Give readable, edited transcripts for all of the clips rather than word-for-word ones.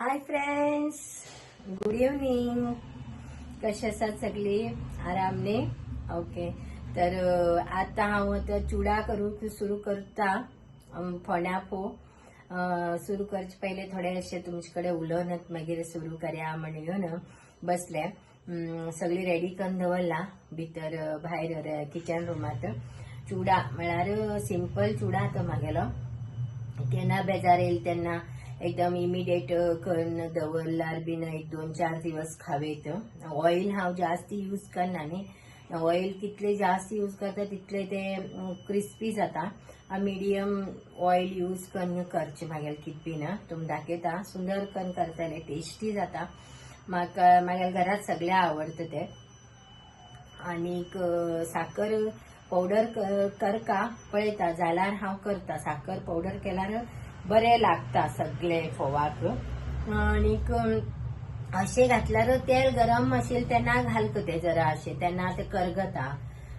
Hi friends, good evening. कशा आसात सगळी? आरामने? ओके. तर आता हांव चुडा करूंक सुरू करता. फोंड्या सुरू करचे पहिले थोडे असे तुमचे कडेन उलोवनच मागीर सुरू करया म्हणून बसले. सगळी रेडी करून दवरला भितर भायर किचन रूमात. चुडा म्हळ्यार सिंपल चुडा तो म्हागेलो. केन्ना बेजार येईल तेन्ना एकदम इमिडिएट करून दवरल्यार बीन 1-2-4 दिवस खावेत. ऑइल हांव जास्त यूज करना न्ही. ऑइल कितले जास्त यूज करता तितले ते क्रिस्पी जाता. मिडियम ऑइल यूज करून करचे म्हागेले कित बीन तुम दाखयता. सुंदर करून करतले, टेस्टी जाता. म्हागेल्या घरात सगळ्या आवडता ते. आनीक साखर पावडर करका पळयता जाल्यार हांव करता. साखर पावडर केल्यार बरें लागता सगळे फोवाक. आनीक अशें घातल्यार तेल गरम आशिल्लें तेन्ना घालता ते जरा अशें, तेन्ना ते करगता.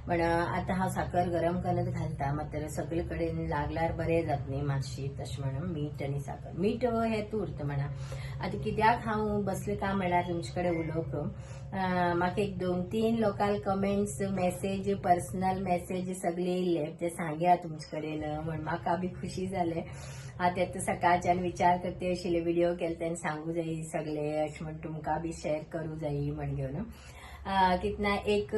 पण आतां हांव साखर गरम करूनच घालता. मात्र सगळे कडेन लागल्यार बरें जाता न्ही मातशी, तशें म्हणून मीठ आनी साखर. मीठ हे तुर्त म्हणा. आतां कित्याक हांव बसलें काय म्हळ्यार तुमचे कडेन उलोवंक, म्हाका 1-2-3 लोकांक कमेंट्स मेसेज, पर्सनल मेसेज सगळे येयले. ते सांगया तुमचे कडेन म्हण म्हाका बी खुशी जालें. आता सकाळच्यान विचार करते आशिल्ले व्हिडिओ केले तेन्ना सांगू जायी सगळे अशें म्हण तुमकां बी शेअर करूं जायी म्हण घेवन. कितना एक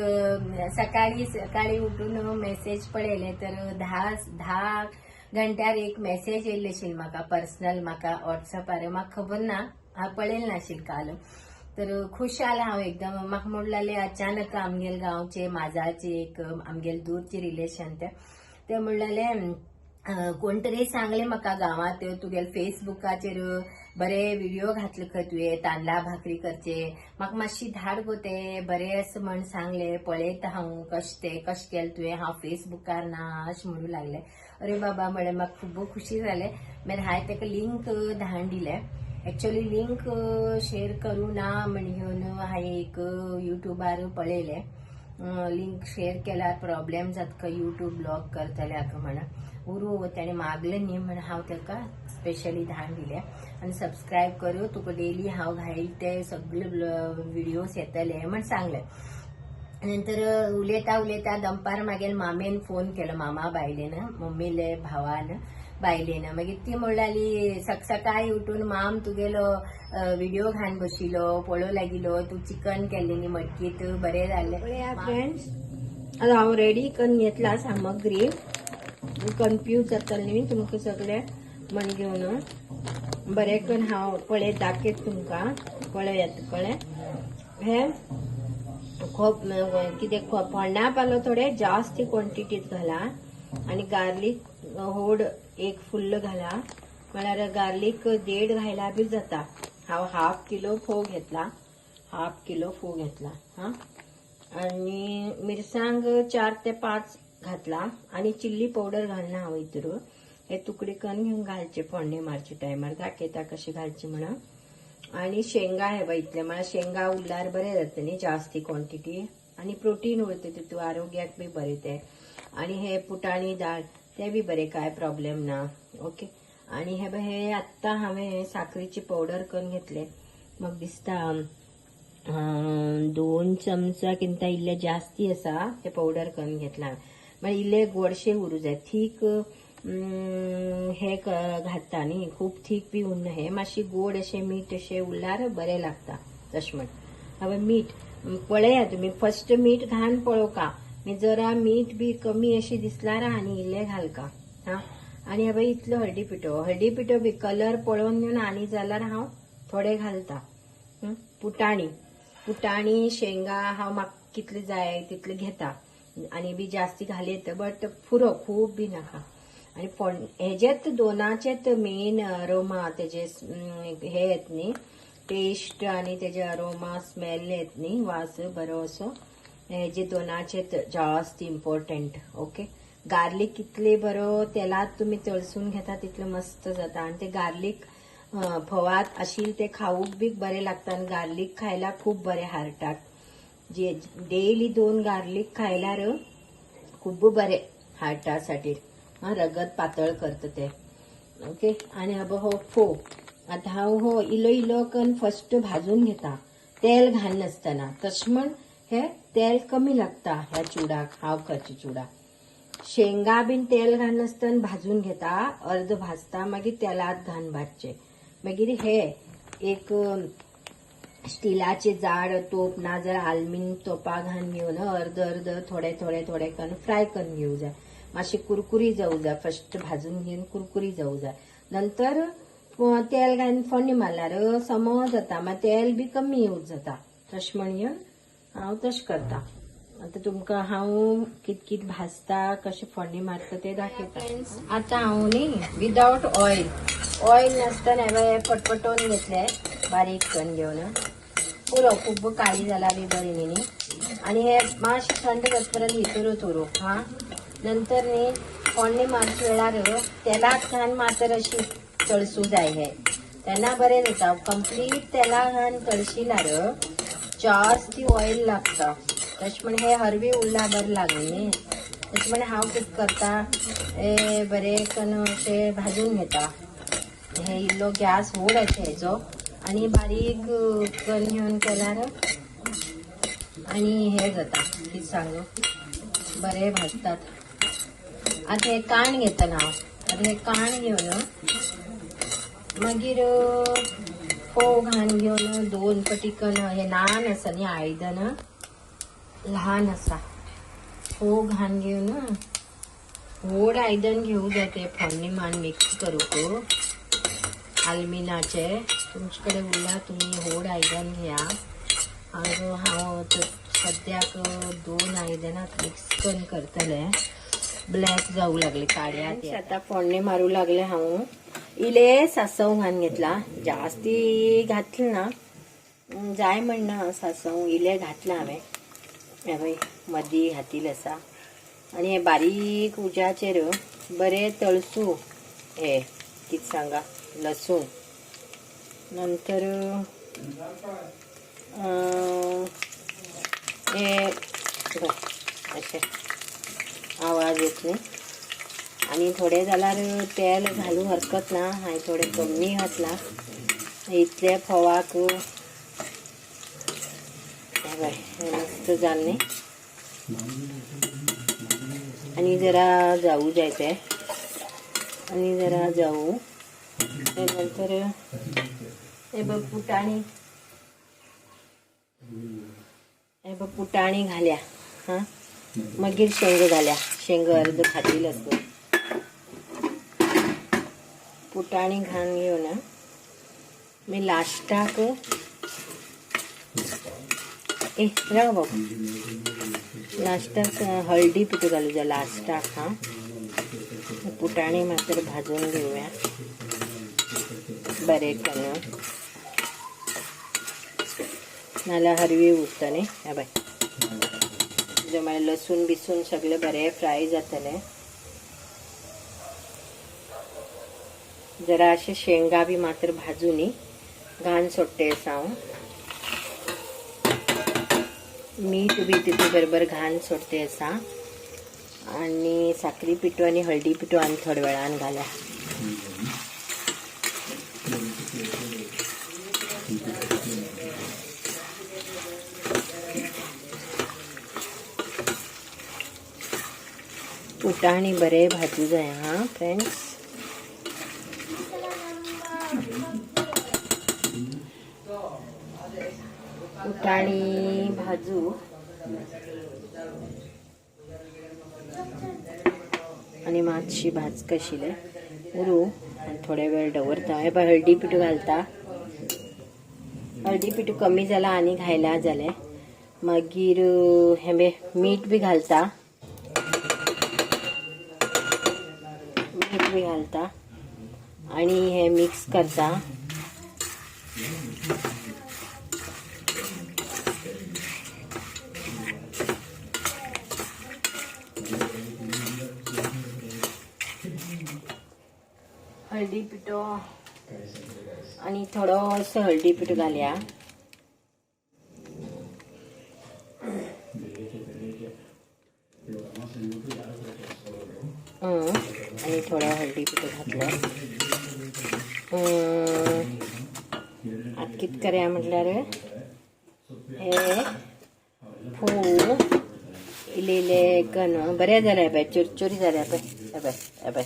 सकाळी उठून मेसेज पळयले तर 10 घंट्यार एक मेसेज येयल्ली आशिल्ली म्हाका पर्सनल. म्हाका व्हॉट्सअपार म्हाका खबर ना, हांव पळयलें नाशिल्लें काल. तर खुश जालें हांव एकदम. म्हाका म्हणलें अचानक आमगेले गांवचे माजाचे एक आमगेले दूरचे रिलेशन ते म्हणलें कोण तरी सांगले म्हाका गांवांत तुगेले फेसबुकाचेर बरे व्हिडिओ घातले खंय तुवें तांदळा भाकरी करचे. म्हाका मातशी धाड गो ते बरें असं म्हण सांगले. पळयता हांव कशें केलें तुवें. हांव फेसबुकार ना अशें म्हणू लागले. अरे बाबा म्हळें म्हाका खूब खुशी जालें. मागीर हांवें ताका लिंक धाडून दिलें. एक्चुअली लिंक शेअर करूं ना म्हण घेवन हांवें एक युट्यूबार पळयलें. लिंक शेअर केल्यार प्रॉब्लेम जाता का युट्यूब ब्लॉक करतल्याक म्हण. उरू त्याने मागलें न्ही म्हण हांव ताका स्पेशली धाडून दिलें. आनी सबस्क्रायब करूं, तुका डेली हांव घायल ते सगळे व्हिडिओज येतले म्हण सांगलें. नंतर उलयता दनपार मागीर मामेन फोन केलो, मामा बायलेन, मम्मीले भावान बायलेन. मागीर ती म्हणली सकाळी उठून माम तुगेलो व्हिडिओ घालून बशिलो, पळोवंक लागिलो. तू चिकन केल्लें न्ही मटकीत, बरें जाल्लें. फ्रेंड्स, आतां हांव रेडी करून घेतला सामग्री. कन्फ्यूज जातलें न्ही तुमकां सगळे म्हण घेवन बरें करून हांव पळय दाखयत तुमकां. पळयात कळ्ळें. हे कितें फोंडा पालो थोडे जास्त क्वॉन्टिटीत घाला. आनी गार्लीक होड एक फुल्ल घाला. म्हळ्यार गार्लीक 1.5 घायला बी जाता. हांव 1/2 किलो फोव घेतला. 1/2 किलो फोव घेतला. हा. आनी मिरसांग 4 ते 5 घातला. आनी चिल्ली पावडर घालना हांव भितर. हे तुकडे करून घेवन घालचे फोडणे मारचे टायमार. दाखयता कशें घालचे म्हणून. आनी शेंगा हे बघ इतले. म्हळ्यार शेंगा उरल्यार बरें जाता न्ही जास्ती क्वॉन्टिटी. आनी प्रोटीन उरता तितून, आरोग्याक बी बरें ते. आनी हे पुटाणी दाळ ते बी बरें, काय प्रॉब्लेम ना. ओके. आनी हे आत्तां हांवें साखरेची पावडर करून घेतले. म्हाका दिसता 2 चमचा किंता इल्ले जास्ती आसा ते पावडर करून घेतला. मागीर इल्ले गोडशे उरूं जाय. थीक हे घालता न्ही, खूब थीक बी उरना. हे मातशी गोड अशें मीठ अशें उरल्यार बरें लागता तशें म्हण. हांवें मीठ पळया तुमी फर्स्ट मीठ घालून पळोवका. जरा मीठ बी कमी अशें दिसल्यार आनी इल्लें घालका. हा. आनी हे इतलो हळदी पिठो बी कलर पळोवन घेवन आनी जाल्यार हांव थोडे घालता. पुटाणी शेंगा हांव म्हाका कितले जाय तितले घेता. आनी बी जास्ती घालयत, बट पुरो खूब बी नाका. आनी हेजेत दोनाचेत मेन अरोमा, तेजे हे येत न्ही टेस्ट आनी तेजे अरोमा स्मेल येत न्ही वास बरो असो. हेजे दोनाचेत जास्त इम्पॉर्टंट. ओके. गार्लीक कितले बरो तेलात तुमी तळसून घेता तितले मस्त जाता. आनी ते गार्लीक फवात आशिल्ले ते खावूक बी बरें लागता. आनी गार्लीक खायला खूब बरें हार्टाक. जे डेली 2 गार्लीक खायल्यार खूब बरें हार्टासाठी. रगत पातळ करता ते. ओके. आनी हो आता हांव हो इलो इलो करून फर्स्ट भाजून घेता तेल घालनासतना तशें म्हण हे तेल कमी लागता ह्या चुडाक हांव करची चुडा शेंगा बीन तेल घालनासतना भाजून घेता अर्द भाजता मागीर तेलात घालून भाजचे मागीर हे एक स्टिलाचे जाड तोप ना जर आल्मीन तोपा घालून घेवन अर्द अर्द थोडे थोडे थोडे करून फ्राय करून घेऊ जाय मातशी कुरकुरी जावू जाय फर्स्ट भाजून घेवन कुरकुरी जावू जाय नंतर तेल घालून फोडणी मारल्यार समो जाता मागीर तेल बी कमी यूज जाता तशें म्हणून हांव तशें करता आता तुमकां हांव कित भाजता कशें फोडणी मारता ते दाखयता आतां हांव न्ही विदाउट ऑयल नासतना हे फटफटोवन घेतले बारीक करून घेवन पुरो खूब काळी जाला बी बरी न्ही आनी हे मातशें थंड जातपर्यंत भितर उरूंक हा नंतर न्ही फोडणी मारचे वेळार तेलात घालून मातर अशी तळसूं जाय हे तेन्ना बरें जाता कंप्लीट तेला घालून तळशिल्यार जास्ती ऑयल लागता तशें म्हण हे हरवी उरला बरें लागून न्ही तशें म्हण हांव कितें करता हे बरें करून अशें भाजून घेता हे इल्लो गॅस व्हड हेजो आनी बारीक करून घेवन केल्यार आनी हे जाता कितें सांगू बरें भाजतात आतां हे काण घेता हांव आतां हे काण घेवन मागीर फोव घालून घेवन दोन पटी करून हे ल्हान आसा न्ही आयदन ल्हान आसा फोव घालून घेवन व्हड आयदन घेवूं जाय ते फोडणी मारून मिक्स करूंक आल्मिनाचे तुमचे कडेन उरल्यार तुमी व्हड आयदन घेया हांव सद्याक दोन आयदनात मिक्स करून करतले ब्लॅक जावू लागले काड्यात आतां फोडणी मारूं लागले हांव इले सासव घालून घेतला जास्ती घातले ना जाय म्हणना सासव इले घातला हांवें हे पळय मदीं घातील आसा आनी हे बारीक उज्याचेर बरें तळसूं हे कितें सांगा लसूण नंतर हे अशें आवाज येत न्ही आनी थोडे जाल्यार तेल घालूं हरकत ना हांवें थोडे कमी घातला इतले फोवाक हे मस्त जाल न्ही आनी जरा जावू जाय ते आनी जरा जावू नंतर हे बघ पुटाणी घाल्या हा मागीर शेंग घाल्या शेंग अर्द खातील असतो पुटाणी घालून घेवन मी लास्टाक राव बाबू लास्टाक हळदी पिठो घालू जाय लास्टाक हा पुटाणी मात्र भाजून घेऊया बरें करून नाल्यार हरवी उरता न्ही हे बाय जे मागीर लसूण बिसून सगळें बरें फ्राय जातले जरा अशें शेंगा बी मात्र भाजून घान सोडटे हांव मीठ बी तितू बरोबर घान सोडटे आसा आनी साखरी पिठो आनी हळदी पिठो आनी थोड्या वेळान घाल्या पुटाणी बरे भाजू जाय हा फ्रेंड्स पुटाणी भाजू आणि मातशी भाज कशिले उरू थोडे वेळ दवरता हे पळय हळदी पिठो घालता हळदी पिठो कमी जाला आनी घायला जाले मागीर हे मीठ बी घालता मीठ बी घालता आणि हे मिक्स करता हळदी पिठो आणि थोडोसो हळदी पिठो घालया आणि थोडा हळदी पिठो घातलो आता कित करया म्हटल्यार हे फोव इलेले कन बरे जाल्या पळय चुरचुरी जाल्या पळय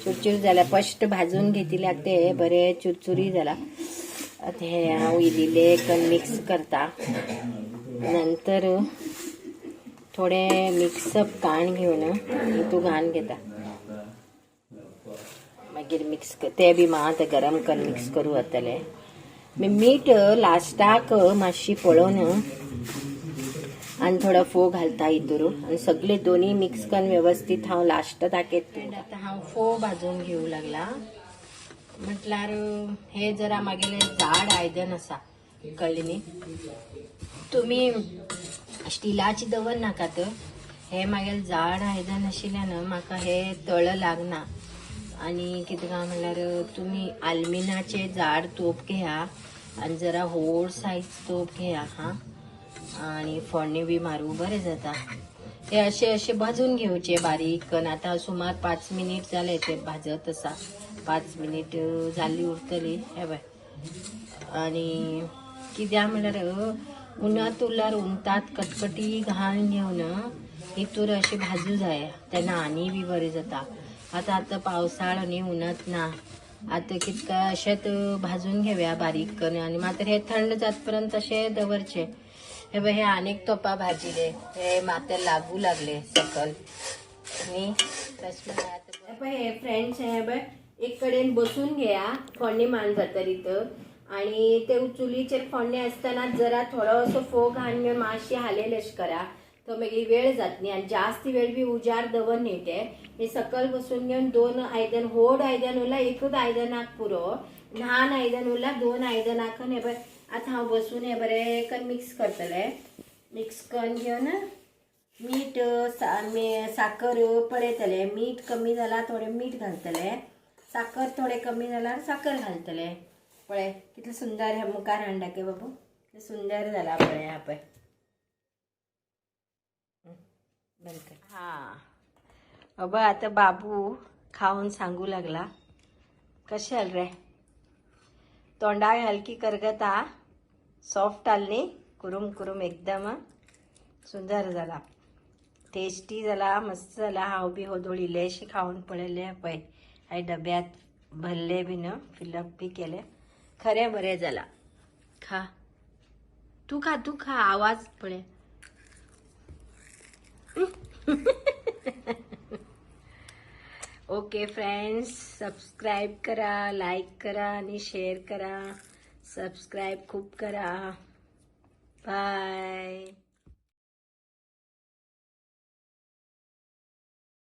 चुरचुरी जाल्या फर्स्ट भाजून घेतिल्याक ते बरे चुरचुरी जाला आता हे हांव इलेले कन मिक्स करता नंतर थोडे मिक्सअप काण घेवन हितू घालून घेता मागीर मिक्स ते बी मात गरम करून मिक्स करू वतले मीठ लास्टाक मातशी पळोवन आनी थोडो फोव घालता हितूर आनी सगळे दोन्ही मिक्स करून व्यवस्थित हांव लास्ट दाखयत आतां हांव फोव भाजून घेवूं लागला म्हटल्यार हे जरा मागेले जाड आयदन आसा कळ्ळें न्ही तुमी स्टिलाची दवर नाकात हे मागेले जाड आयदन आशिल्ल्यान म्हाका हे तळ लागना आणि कितें काय म्हणल्यार तुम्ही आल्मिनाचे जाड तोप घेया आणि जरा व्हड सायज तोप घेया हा आणि फोडणी बी मारू बरें जाता हे असे भाजून घेवचे बारीक करून आता सुमार 5 मिनिट जाले ते भाजत आसा 5 मिनिट जाल्ली उरतली हे बाय आणि कित्याक म्हणल्यार उन्हात उरल्यार उंतात कटकटी घालून घेवन हितूर अशें भाजू जाय तेन्ना आनी बी बरें जाता आता पावसाळ न्ही उन्हात ना आता कितका अशेंच भाजून घेवया बारीक करून आणि मात्र हे थंड जातपर्यंत अशें दवरचे हे बघ हे अनेक तोपा भाजिले हे मात्र लागू लागले सकल आणि हे फ्रेंड्स हे बघ एक कडेन बसून घेया फोडणी मान जातरीत आणि ते चुलीचेर फोडणी असताना जरा थोडोसो फोव घालून मातशी हालेलेश करा तो मागीर वेळ जात न्ही आनी जास्त वेळ बी उजार दवर न्ही ते हे सकल बसून घेवन 2 आयदन व्हड आयदन उरला एकूच आयदनाक पुरो ल्हान आयदन उरला 2 आयदनाक हे बरें आतां हांव बसून हे बरें करून मिक्स करतले मिक्स करून घेवन मीठ साखर पळयतले मीठ कमी जाला थोडे मीठ घालतले साखर थोडे कमी जाल्यार साखर घालतले पळय कितले सुंदर हे मुखार हाड दाखय बाबू सुंदर जाला पळय हा पळय बंद कर हा अब आता बाबू खाऊन सांगू लागला कशें जालें रे तोंडाक हलकी करगता सॉफ्ट आल्ली कुरूम कुरूम एकदम सुंदर जाला टेस्टी जाला मस्त जाला हांव बी होदोळ इल्लेशें खावन पळयलें पळय हांवें डब्यांत भरले बीन फिलअप बी केले खरें बरें जाला खा तू खा आवाज पळय ओके फ्रेंड्स सब्सक्राइब करा लाइक करा आणि शेअर करा सबस्क्राईब खूप करा बाय